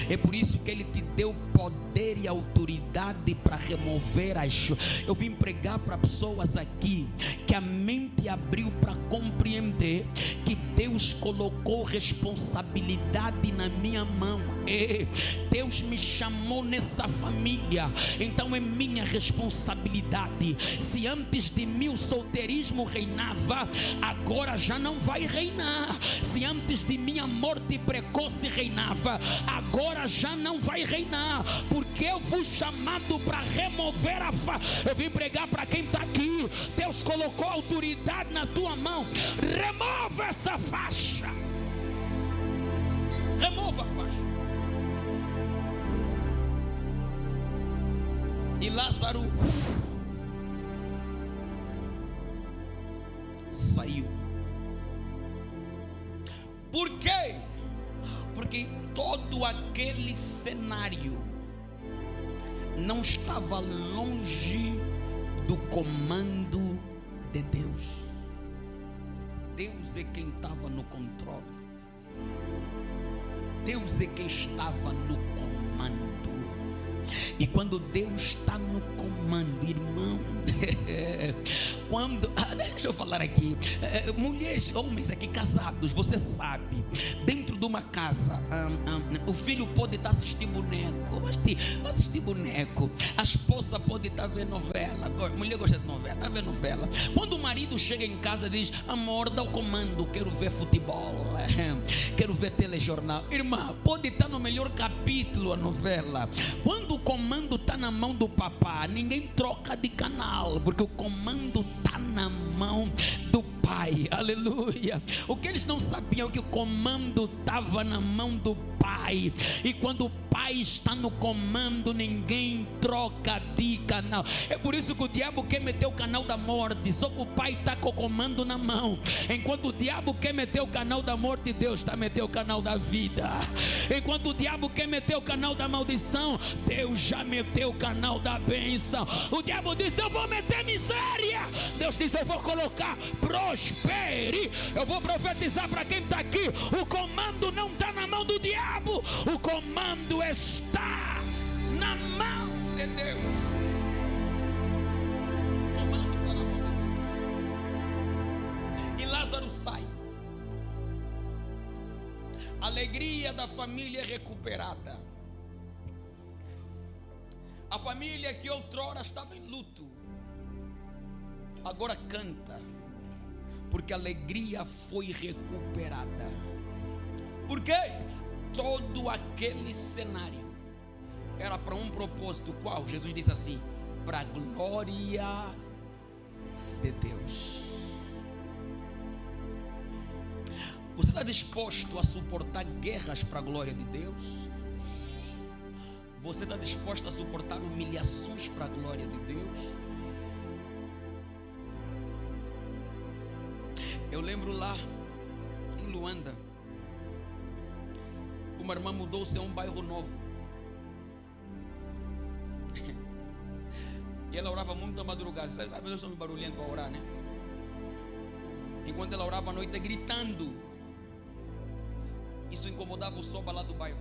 É por isso que Ele te deu poder e autoridade para remover as. Eu vim pregar para pessoas aqui que a mente abriu para compreender que Deus colocou responsabilidade na minha mão. Deus me chamou nessa família, então é minha responsabilidade. Se antes de mim o solteirismo reinava, agora já não vai reinar. Se antes de mim a morte precoce reinava, agora já não vai reinar, porque eu fui chamado para remover a faixa. Eu vim pregar para quem está aqui. Deus colocou autoridade na tua mão. Remova essa faixa. Remova a faixa. E Lázaro saiu. Por quê? Porque todo aquele cenário não estava longe do comando de Deus. Deus é quem estava no controle. Deus é quem estava no comando. E quando Deus está no comando, irmão, quando, deixa eu falar aqui, mulheres, homens aqui casados, você sabe, dentro de uma casa, o filho pode estar assistindo boneco, assistir boneco, a esposa pode estar vendo novela, a mulher gosta de novela, está vendo novela. Quando o marido chega em casa e diz: amor, dá o comando, quero ver futebol, quero ver telejornal. Irmã, pode estar no melhor capítulo a novela. Quando o comando está na mão do papá, ninguém troca de canal, porque o comando está na mão do pai. Aleluia. O que eles não sabiam é que o comando estava na mão do pai. E quando o pai está no comando, ninguém troca de canal. É por isso que o diabo quer meter o canal da morte, só que o pai está com o comando na mão. Enquanto o diabo quer meter o canal da morte, Deus está metendo o canal da vida. Enquanto o diabo quer meter o canal da maldição, Deus já meteu o canal da bênção. O diabo disse: eu vou meter miséria. Deus disse: eu vou colocar prospere. Eu vou profetizar para quem está aqui: o comando não está na mão do diabo, o comando está na mão de Deus. O comando está na mão de Deus. E Lázaro sai. A alegria da família é recuperada. A família que outrora estava em luto, agora canta, porque a alegria foi recuperada. Por quê? Todo aquele cenário era para um propósito. Qual? Jesus disse assim: para a glória de Deus. Você está disposto a suportar guerras para a glória de Deus? Você está disposto a suportar humilhações para a glória de Deus? Eu lembro lá em Luanda, uma irmã mudou-se a um bairro novo. E ela orava muito à madrugada. Você sabe, nós somos barulhentos para orar, né? Enquanto ela orava à noite gritando, isso incomodava o Soba lá do bairro.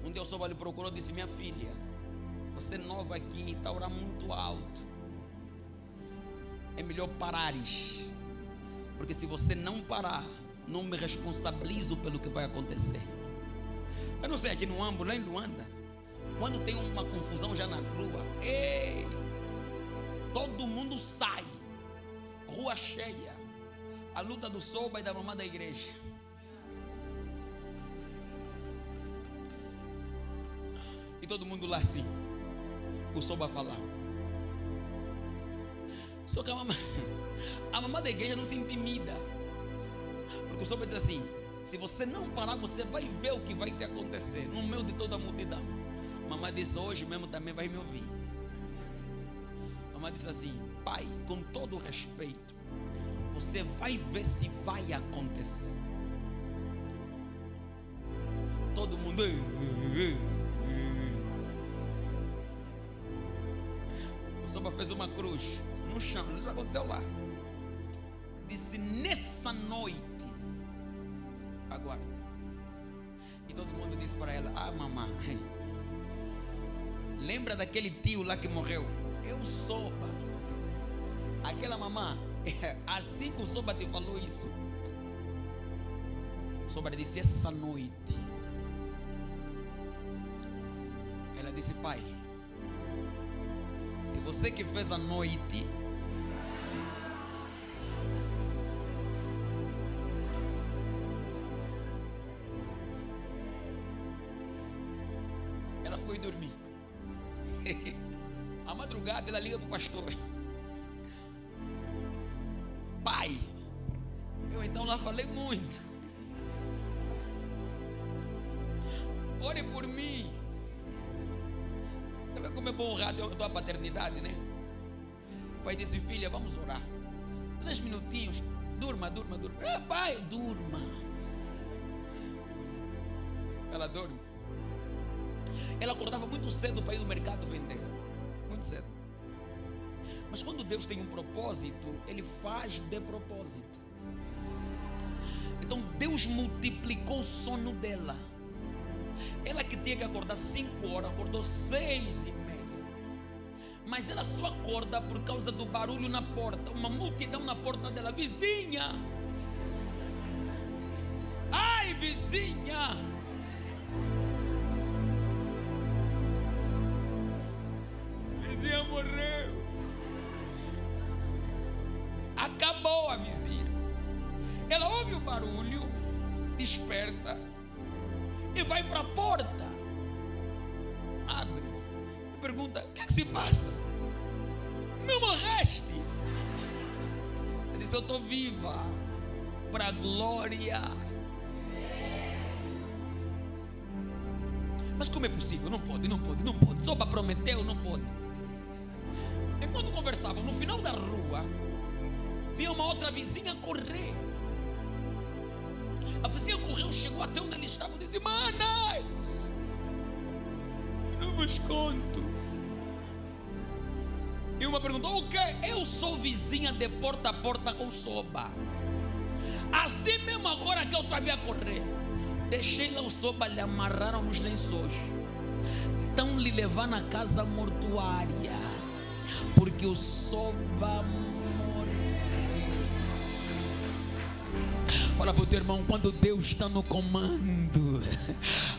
Um dia o Soba lhe procurou e disse: minha filha, você é nova aqui e está orando muito alto, é melhor parares, porque se você não parar, não me responsabilizo pelo que vai acontecer. Eu não sei, aqui no Ambo, lá em Luanda, quando tem uma confusão já na rua, todo mundo sai, rua cheia, a luta do Soba e da mamãe da igreja. E todo mundo lá assim, o Soba falar. Só que a mamãe da igreja não se intimida, porque o Soba diz assim: se você não parar, você vai ver o que vai te acontecer no meio de toda a multidão. Mamãe disse: hoje mesmo também vai me ouvir. Mamãe disse assim: pai, com todo o respeito, você vai ver se vai acontecer. Todo mundo o Soba fez uma cruz no chão, isso aconteceu lá. Disse: nessa noite aguarde. E todo mundo disse para ela: ah, mamãe, lembra daquele tio lá que morreu? Eu Soba. Aquela mamã, assim que o Soba te falou isso, o Soba disse: essa noite. Ela disse: pai, se você que fez a noite, ela foi dormir. À madrugada ela liga para o pastor: pai, eu então lá falei muito, ore por mim. Tá vendo como é bom honrar a tua paternidade, né? O pai disse: filha, vamos orar 3 minutinhos, durma. Pai, durma. Ela dorme. Ela acordava muito cedo para ir no mercado vender, muito cedo. Mas quando Deus tem um propósito, Ele faz de propósito. Então Deus multiplicou o sono dela. Ela que tinha que acordar 5 horas, acordou 6:30. Mas ela só acorda por causa do barulho na porta. Uma multidão na porta dela: vizinha, ai vizinha, vizinha morreu. Acabou a vizinha. Ela ouve o barulho, desperta e vai para a porta. Abre e pergunta: o que é que se passa? Não morreste? Ela disse: eu estou viva para a glória. Mas como é possível? Não pode. Soba prometeu, não pode. Enquanto conversavam, no final da rua, via uma outra vizinha correr. A vizinha correu, chegou até onde eles estavam e disse: manas, eu não vos conto. E uma perguntou: o quê? Eu sou vizinha de porta a porta com Soba. Assim mesmo agora que eu estava a correr, deixei lá o Soba, lhe amarraram nos lençóis, estão lhe levando à casa mortuária, porque o Soba morreu. Fala para o teu irmão: quando Deus está no comando,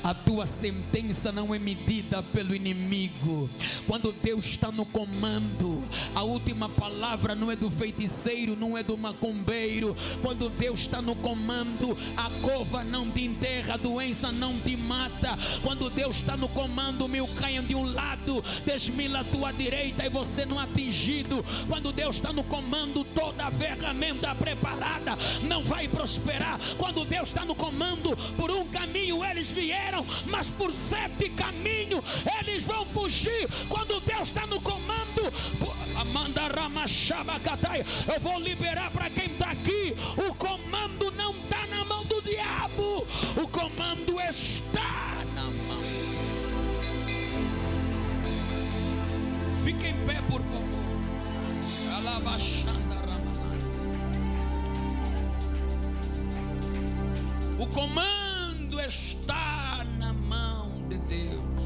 a tua sentença não é medida pelo inimigo. Quando Deus está no comando, a última palavra não é do feiticeiro, não é do macumbeiro. Quando Deus está no comando, a cova não te enterra, a doença não te mata. Quando Deus está no comando, 1000 caiam de um lado, 10.000 à tua direita e você não atingido. Quando Deus está no comando, toda a ferramenta preparada não vai prosperar. Quando Deus está no comando, por um caminho eles vieram, mas por 7 caminhos eles vão fugir. Quando Deus está no comando, Amanda Ramachabakatai, eu vou liberar para quem está aqui: o comando não está na mão do diabo, o comando está na mão. Fique em pé, por favor. O comando está na mão de Deus.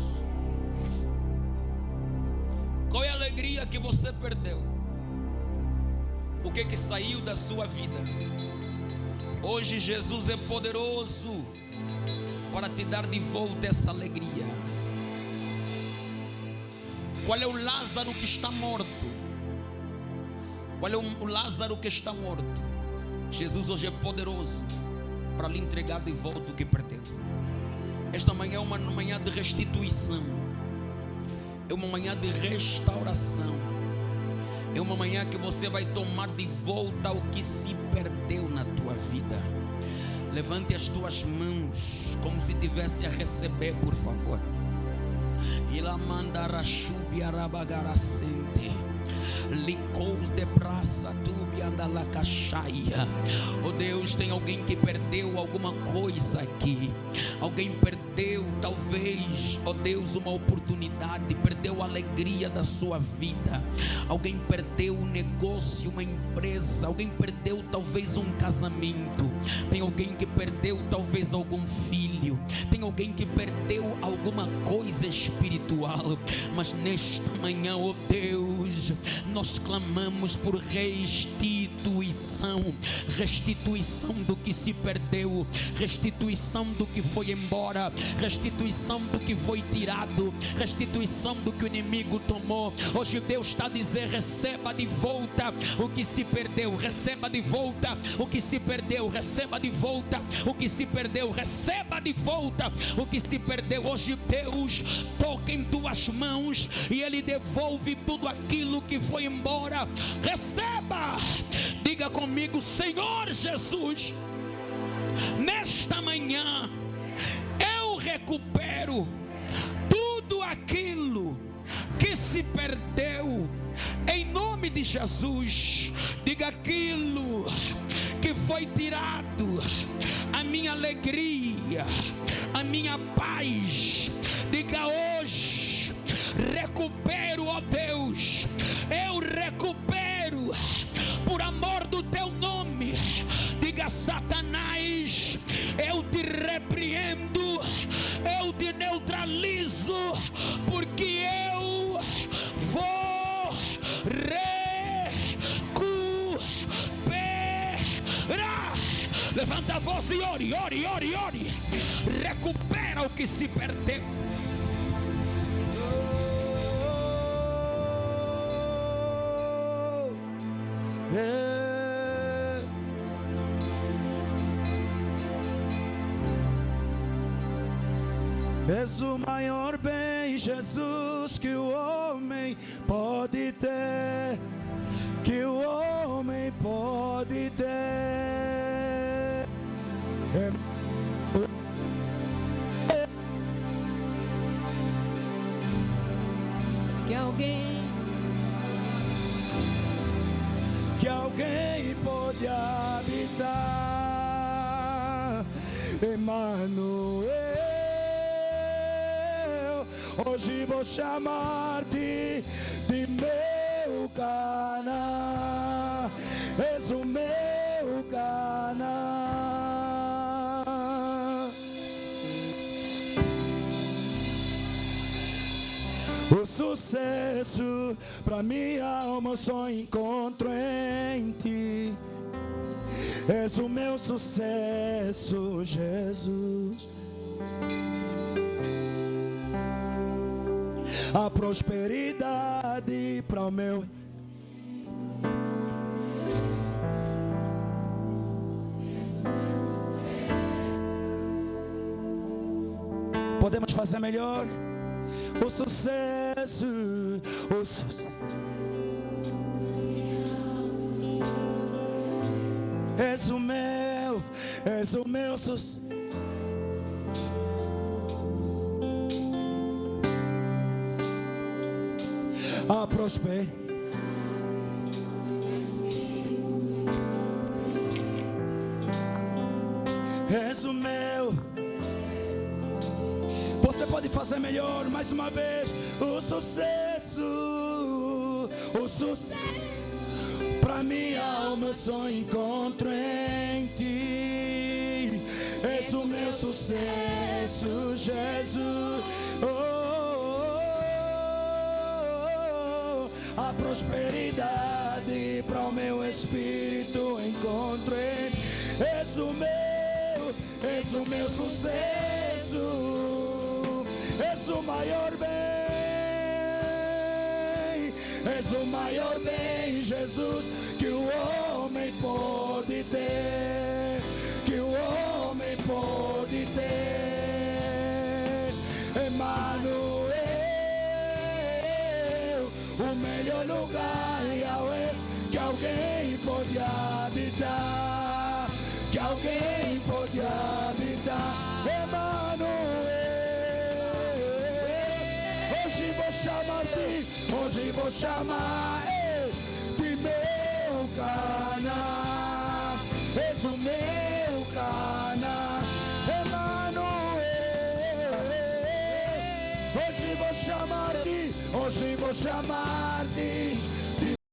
Qual é a alegria que você perdeu? O que saiu da sua vida? Hoje Jesus é poderoso para te dar de volta essa alegria. Qual é o Lázaro que está morto? Qual é o Lázaro que está morto? Jesus hoje é poderoso para lhe entregar de volta o que perdeu. Esta manhã é uma manhã de restituição, é uma manhã de restauração, é uma manhã que você vai tomar de volta o que se perdeu na tua vida. Levante as tuas mãos como se tivesse a receber, por favor. Licous de praça tubi andala cachaia. Oh Deus, tem alguém que perdeu alguma coisa aqui. Alguém perdeu talvez, oh Deus, uma oportunidade, perdeu a alegria da sua vida. Alguém perdeu um negócio, uma empresa. Alguém perdeu talvez um casamento. Tem alguém que perdeu talvez algum filho. Tem alguém que perdeu alguma coisa espiritual. Mas nesta manhã, oh Deus, nós clamamos por restituição. Restituição do que se perdeu, restituição do que foi embora, restituição do que foi tirado, restituição do que o inimigo tomou. Hoje Deus está a dizer: receba de volta o que se perdeu, receba de volta o que se perdeu, receba de volta o que se perdeu, receba de volta o que se perdeu. Hoje Deus toca em tuas mãos e Ele devolve tudo aquilo que foi embora. Receba, diga comigo: Senhor Jesus, nesta manhã eu recupero tudo aquilo que se perdeu, em nome de Jesus. Diga: aquilo que foi tirado, a minha alegria, a minha paz. Diga: hoje recupero, ó Deus, eu recupero por amor do teu nome. Diga: Satanás, eu te repreendo, eu te neutralizo, porque eu vou recuperar. Levanta a voz e ore, ore, ore, ore. Recupera o que se perdeu. És o maior bem, Jesus, que o homem pode ter, que o homem pode ter. Que alguém pode habitar, Emmanuel. Hoje vou chamar-te de meu Canaã. És o meu Canaã. O sucesso pra minha alma só encontro em ti. És o meu sucesso, Jesus. A prosperidade para o meu. Podemos fazer melhor. O sucesso, o sucesso. És o meu sucesso. A prosperar. És o meu. Você pode fazer melhor, mais uma vez. O sucesso, o sucesso. Pra minha alma eu só encontro em ti. És o meu sucesso, Jesus. A prosperidade para o meu espírito encontro em ti. És o meu sucesso. És o maior bem. És o maior bem, Jesus, que o homem pode ter. Que o homem pode ter. Emmanuel, o melhor lugar, Yahweh, que alguém pode habitar. Que alguém pode habitar. Emmanuel, hoje vou chamar-te, hoje vou chamar de meu Canaã. És o meu Canaã, Emmanuel. Hoje vou chamar-te, hoje vou chamar-te